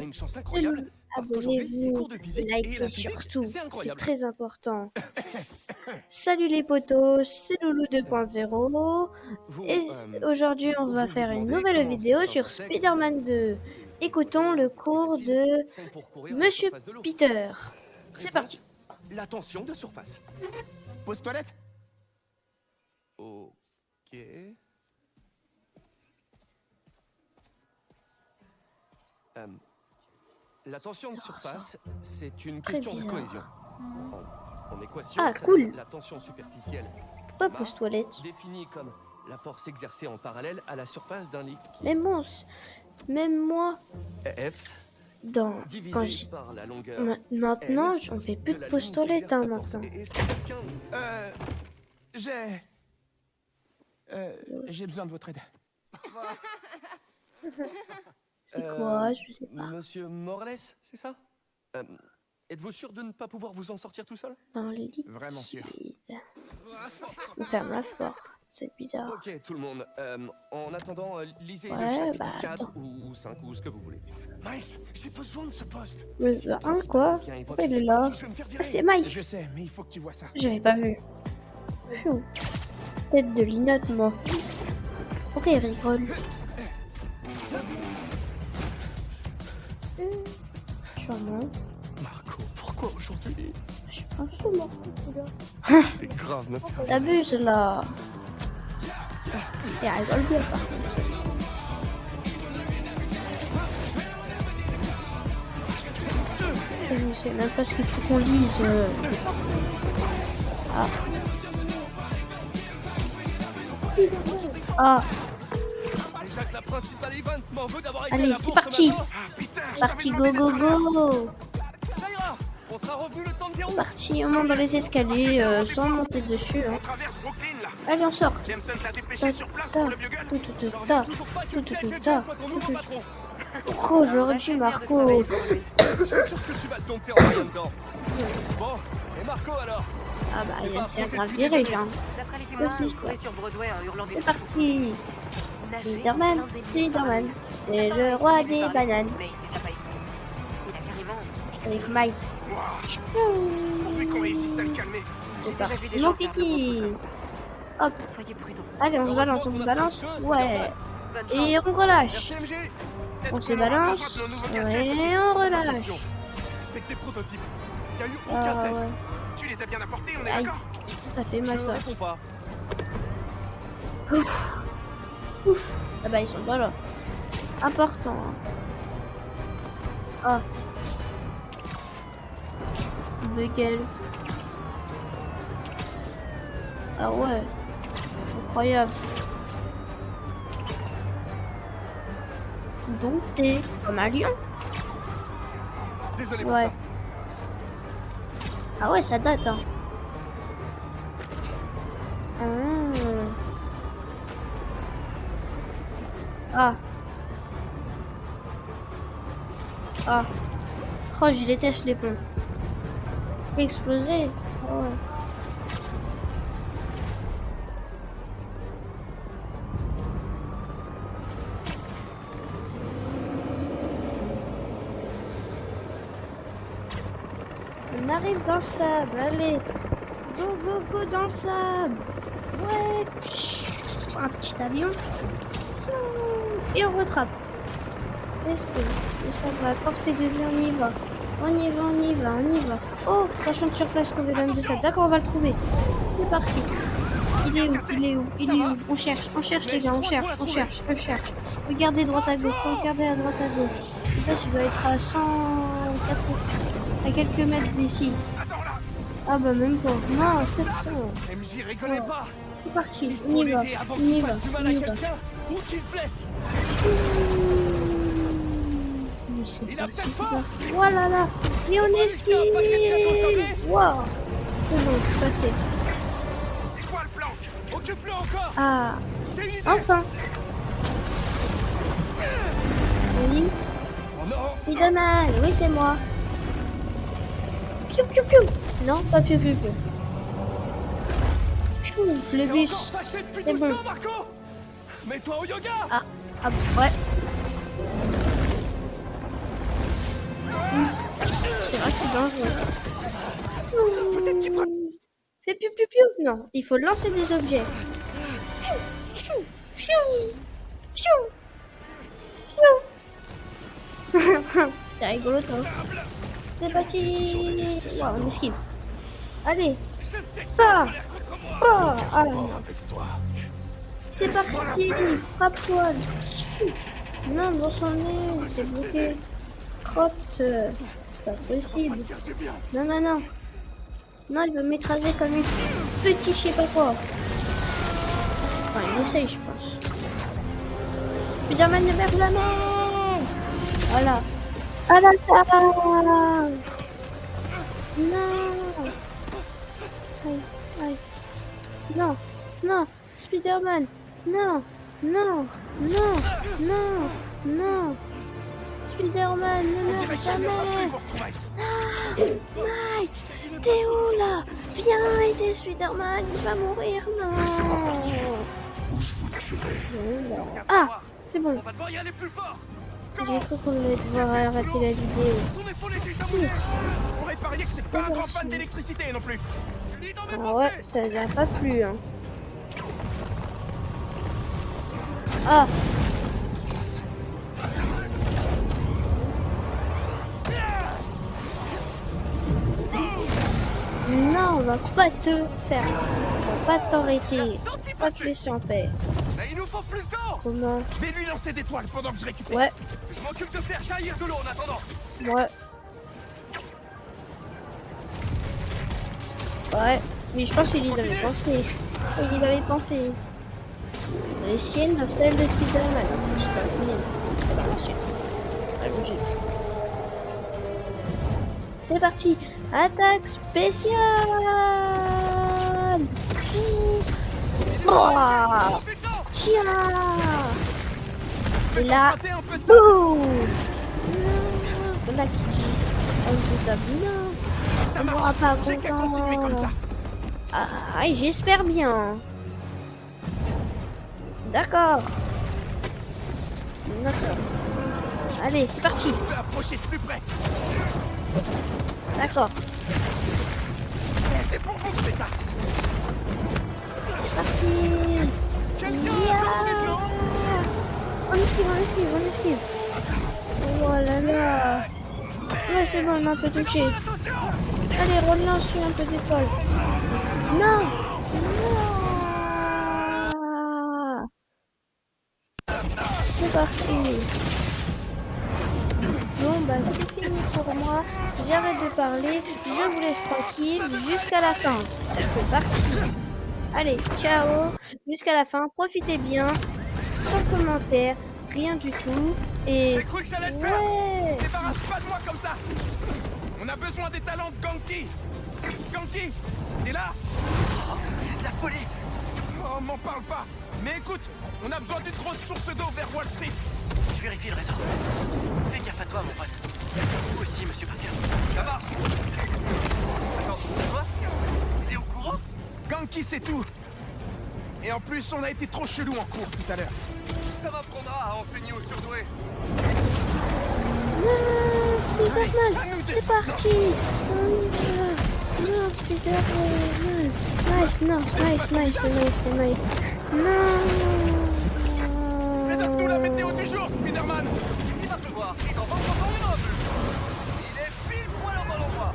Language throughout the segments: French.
une chance incroyable parce qu'aujourd'hui c'est cours de physique et la physique surtout, c'est c'est incroyable. très important. Salut les potos, c'est Loulou 2.0 Vous, et aujourd'hui on vous va vous faire une demandez nouvelle comment vidéo certains sur insectes, Spider-Man 2. Écoutons le cours de font pour courir à la Monsieur surface de l'eau. Peter. C'est parti. Réponse, la tension de surface. Pause toilette. Ok. La tension de surface, c'est une Très question de bizarre. cohésion. En équation, Ah, ça cool. donne la tension superficielle. Pourquoi pause toilette? Définie comme la force exercée en parallèle à la surface d'un liquide. Mais bon, même moi, F quand divisé par la longueur. maintenant, L j'en fais plus de de la pause ligne toilette s'exerce la force. maintenant. Et est-ce que quelqu'un- J'ai besoin de votre aide. C'est quoi? Je sais pas. Monsieur Morales, c'est ça Êtes-vous sûr de ne pas pouvoir vous en sortir tout seul? Dans le liquide. Vraiment sûr. Il ferme la porte. C'est bizarre. Ok, tout le monde. En attendant, lisez le Ouais, chapitre bah, 4 attends. ou 5 ou ce que vous voulez. Miles, j'ai besoin de ce poste. Le 1 quoi? Viens, évoque Pourquoi il est ce là? sujet. Je vais me faire Ah, virer. c'est Je Miles. sais, mais il faut que tu vois ça. J'avais pas vu. Pfiou. Tête de linotte, moi. Pourquoi il rigole? Charmant. Marco, pourquoi aujourd'hui? Je suis pas sûrement. C'est grave, meuf. T'abuses là. Il rigole bien par contre. Je sais même pas ce qu'il faut qu'on lise. Ah. Ah. Déjà que la principale Evans m'en veut d'avoir été à Allez, la c'est bourse parti. ce matin. Ah putain, Parti, go go go. Ça ira. On sera revenu le temps de dire où. Parti, on monte dans les escaliers sans monter dessus. Hein. on traverse Brooklyn là. Allez, on sort. Jameson t'a dépêché sur place pour le vieux gun. J'en reviens toujours pas que Jet soit ton nouveau patron. Pourquoi aujourd'hui, Marco? Je suis sûr que tu vas te dompter en rien dedans. Bon, et Marco alors? Ah bah, il y a un grave virage, hein. D'après les témoins, Aussi, il courait sur Broadway en hurlant des C'est parti. nager, Spider-Man, l'un des Spider-Man. C'est le roi des bananes. Mais ça pas été. Il a carrément. Avec Miles. Pourvu qu'on réussisse à le calmer. C'est déjà vu parti. des gens Mon perdre kiki. beaucoup Hop. Soyez prudents. Allez, on se balance, on se balance. Ouais. Bonne chance. Et on relâche. Merci MG. On se qu'on aura balance. besoin de nos nouveaux gadgets aussi. Et on relâche. C'est que des prototypes. Il n'y a eu Ah aucun test. ouais. Tu les as bien apportés, on est Aïe. d'accord? Ça fait mal Je ça. réponds pas. Ouf. Ah bah, ils sont pas là. Important. Hein. Ah. Bugle. Ah ouais. Incroyable. Donc t'es comme un lion. Désolé pour Ouais. ça. Ah ouais, ça date, hein. Ah. Ah. Oh, je déteste les ponts. Exploser. Ah ouais. On arrive dans le sable, allez. Go, go, go dans le sable. Ouais. Un petit avion. Et on retrape. Est-ce que le sable va porter de vie? On y va. On y va, on y va, on y va. Oh, sachant de surface trouver l'homme de sable. D'accord, on va le trouver. C'est parti. Il est où? Il est où? Il est où? On cherche les gars, on cherche. Regardez droite à gauche, regardez à droite à gauche. Je sais pas s'il doit être à 180, à quelques mètres d'ici. Attends là. Ah bah même pas. Non, 700. MJ, rigolez pas. C'est parti, Il on faut y va, l'aider avant on qu'il y va, fasse du mal on à y va. quelqu'un ou qu'il se blesse. Je sais Il pas a si peut-être c'est pas. ça. Voilà là. Et on esquive. Waouh. C'est bon, c'est passé. C'est quoi le plan? Occupe-le encore. Ah, J'ai une idée. enfin. Oui, Oh non. Spider-Man, oui c'est moi. Piou piou piou. Non, pas piou piou piou. Piouf, le T'es bus. encore fâché depuis C'est 12 bon. ans, Marco. Mets-toi au yoga. Ah, ouais. C'est vrai que c'est dangereux. Peut-être qu'il prend... Fais piou piou piou. Non, il faut lancer des objets. Fiou, fiou, fiou, fiou. C'est rigolo, toi. C'est parti. Wow, on esquive. Allez. Pas. Pas. Ah non. C'est parti. Frappe-toi. Non, dans son nez. C'est bloqué. Crotte. C'est pas possible. Non, non, non. Non, il veut m'écraser comme une petit je sais pas quoi. Enfin, il essaye, je pense. Spider-Man vers la mer. Voilà. Ah là là. Non. Aïe, aïe. Non, non. Spider-Man. Non, non, non, non, non. Spider-Man, ne meurs jamais. Miles, t'es où là? Viens aider Spider-Man, il va mourir, non. Ah, c'est bon. On va devoir y aller plus fort. J'ai cru qu'on allait devoir arrêter la vidéo. Son épaule est juste à mourir. On aurait parié que c'est pas un grand fan d'électricité non plus. Je lis dans mes Ah pensées. ouais, ça n'a pas plu, hein. Ah. Non, on va pas te faire. On va pas t'arrêter. On va pas te laisser en paix. Mais il nous faut plus d'eau. Comment? Je vais lui lancer des toiles pendant que je récupère. Ouais, Je m'occupe de faire jaillir de l'eau en attendant. ouais. Ouais, mais je pense qu'il y avait pensé. Il y avait pensé. Les siennes, celles de Spider-Man. C'est pas les miennes. C'est pas les siennes. La logique. C'est parti. Attaque spéciale. Oh, tiens. Et là, Tentez un peu de ça. boum. On a qui? On peut ça bien. Ça On n'aura marche. pas J'ai qu'à continuer comme ça. Ah, j'espère bien. D'accord. D'accord. Allez, c'est parti. Je peux approcher de plus près. D'accord. C'est pour vous que je fais ça. C'est parti. Quelqu'un Yeah. a des plans. On esquive, on esquive, on esquive. Oh là là. Ouais, c'est bon, on a un peu touché. Attention. Allez, relance-lui un peu d'épaule. Non. Non. C'est parti. Bon, bah c'est fini pour moi. J'arrête de parler. Je vous laisse tranquille jusqu'à la fin. C'est parti. Allez, ciao. Jusqu'à la fin. Profitez bien. Sans commentaire. Rien du tout. Et J'ai cru que j'allais le faire. ouais. Débarrasse pas de moi comme ça. On a besoin des talents de Ganki. Ganki, t'es là? C'est de la folie. Oh, m'en parle pas. Mais écoute, on a besoin d'une grosse source d'eau vers Wall Street. Je vérifie le réseau. Fais gaffe à toi, mon pote. Vous aussi, monsieur Parker. Ça marche. Attends, quoi? Il est au courant? Ganki, c'est tout. Et en plus, on a été trop chelou en cours tout à l'heure. Ça m'apprendra à enseigner aux surdoués. Non, Spider-Man, c'est parti. Non, Spider-Man. Nice, nice, nice, nice, nice. Non. Réserve-nous la météo du jour, Spider-Man. Il va pleuvoir. Il t'en va encore une autre. Il est pile poil au bon endroit.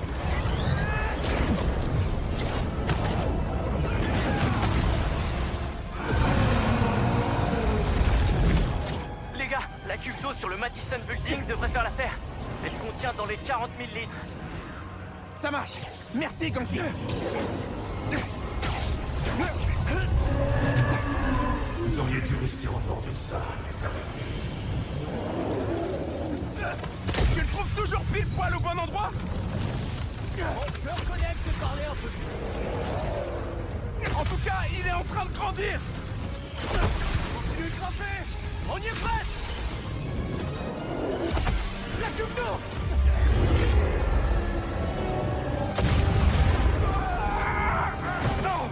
Les gars, la cuve d'eau sur le Madison Building devrait faire l'affaire. Elle contient dans les 40 000 litres. Ça marche. Merci, Ganki. Vous auriez dû rester en dehors de ça, les amis. Tu le trouves toujours pile poil au bon endroit? Je reconnais que j'ai parlé un peu vite. En tout cas, il est en train de grandir. Continue de grimper. On y est presque. La cuve d'eau. Non.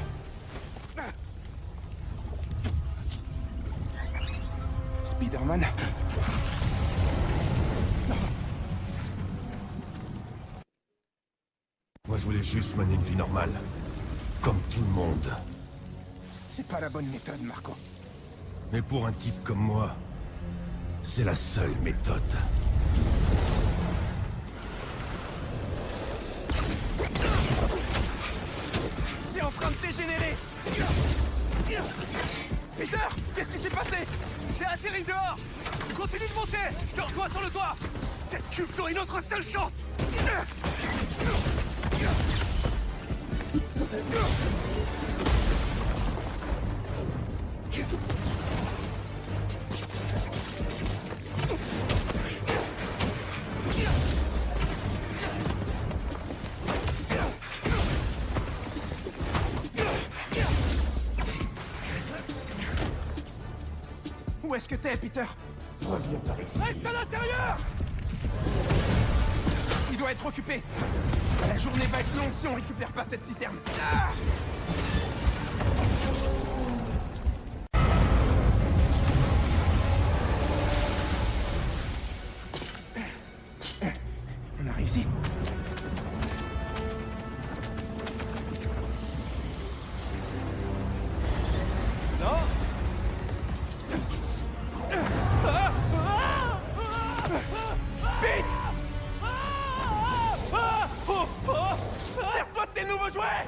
Spider-Man. voulais juste mener une vie normale. Comme tout le monde. C'est pas la bonne méthode, Marco. Mais pour un type comme moi, c'est la seule méthode. C'est en train de dégénérer. Peter, qu'est-ce qui s'est passé? J'ai atterri dehors. Continue de monter. Je te rejoins sur le toit. Cette cuve est notre seule chance. Où est-ce que t'es, Peter? Reste à l'intérieur. Il doit être occupé. La journée va être longue si on récupère pas cette citerne. Ah! On a réussi. Non. Vite! Sers-toi de tes nouveaux jouets!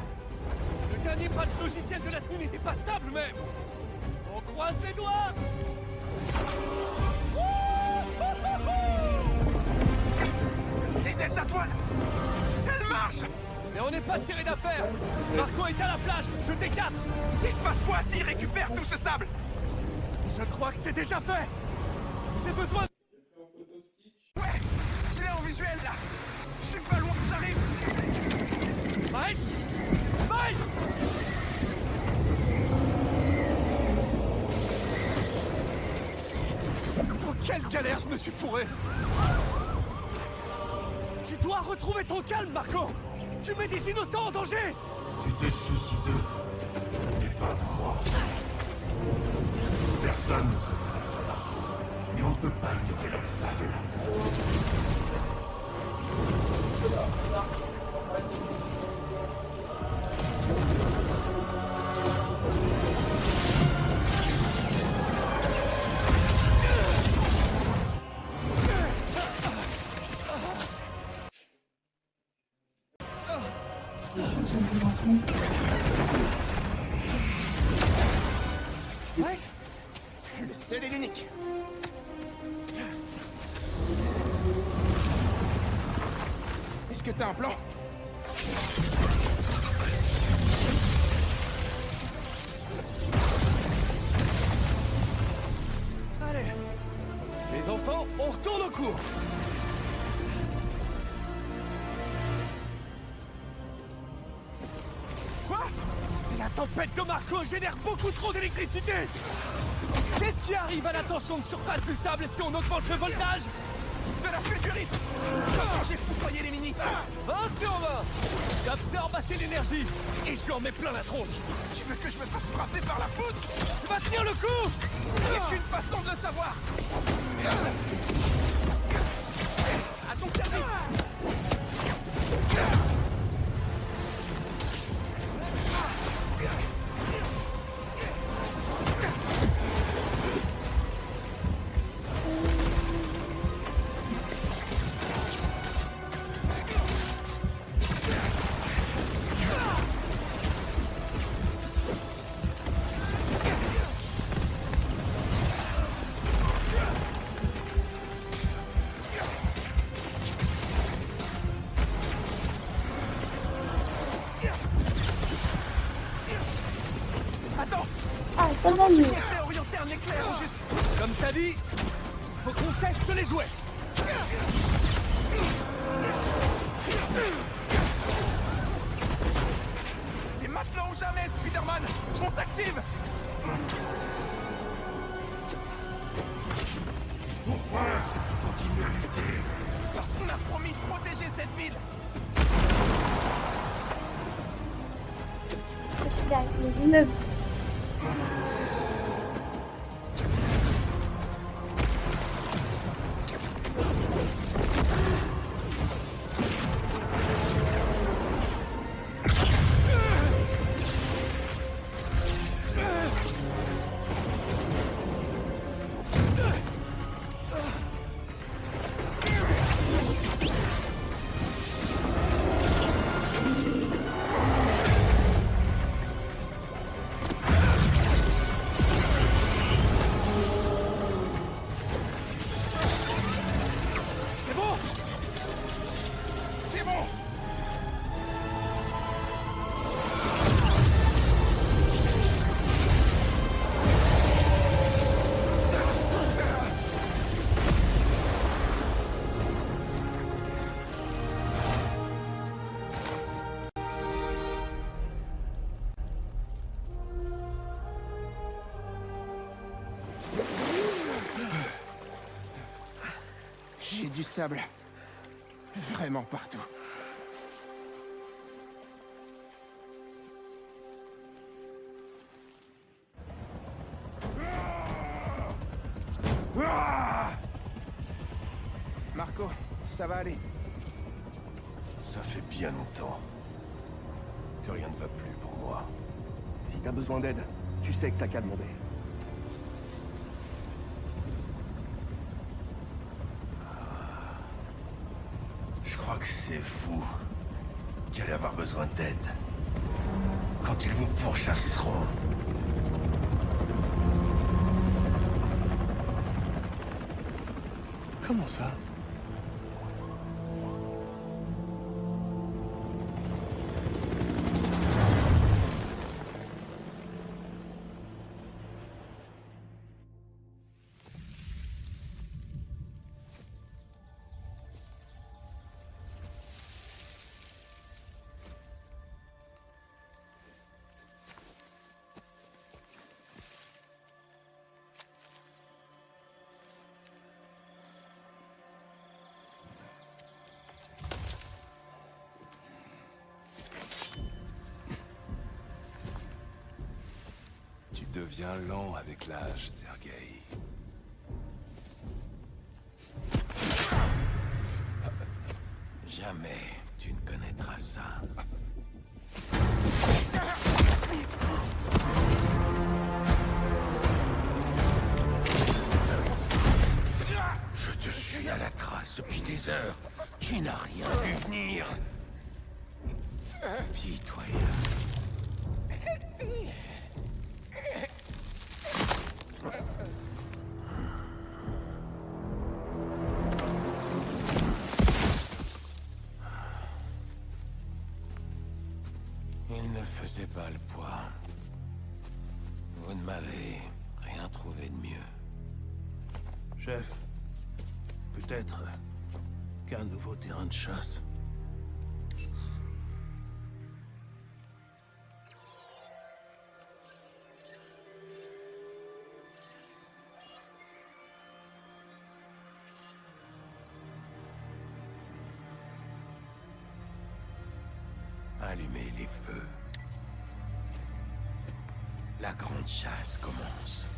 Le dernier patch logiciel de la tenue n'était pas stable même. On croise les doigts. Les Delta Toiles! Elle marche! Mais on n'est pas tiré d'affaire. Marco est à la plage. Je t'écarte. Il se passe quoi s'il récupère tout ce sable? Je crois que c'est déjà fait. J'ai besoin. Ouais! Je l'ai en visuel là! Je suis pas loin, j'arrive! Mike. Mike. Oh, quelle galère je me suis fourré. Tu dois retrouver ton calme, Marco. Tu mets des innocents en danger. Tu te soucies d'eux, mais pas de moi. Personne ne s'intéresse à Marco, mais on ne peut pas ignorer leur sable. Nice! Le seul et l'unique! Est-ce que t'as un plan? Allez. Les enfants, on retourne au cours. Quoi? La tempête de Marco génère beaucoup trop d'électricité. Qu'est-ce qui arrive à la tension de surface du sable si on augmente le voltage? De la fulgurite! Comment j'ai foudroyé les mini? 20 sur 20. J'absorbe assez d'énergie et je lui en mets plein la tronche. Tu veux que je me fasse frapper par la foudre? Tu vas tenir le coup. C'est une façon de le savoir! À ton service! Attends! Ah, ça va mieux. On fait orienter un éclair ou juste... Comme t'as dit, faut qu'on teste les jouets. C'est maintenant ou jamais, Spider-Man! On s'active! Pourquoi est-ce que tu continues à lutter? Parce qu'on a promis de protéger cette ville! Je suis derrière les immeubles. du sable. Vraiment partout. Marco, ça va aller. Ça fait bien longtemps que rien ne va plus pour moi. Si t'as besoin d'aide, tu sais que t'as qu'à demander. Je crois que c'est vous qui allez avoir besoin d'aide. Quand ils vous pourchasseront. Comment ça? Tu deviens lent avec l'âge, Sergueï. Jamais tu ne connaîtras ça. Je te suis à la trace depuis des heures. Tu n'as rien vu venir. Pitoyable. Il ne faisait pas le poids. Vous ne m'avez rien trouvé de mieux. Chef, peut-être qu'un nouveau terrain de chasse. Allumez les feux. La grande chasse commence.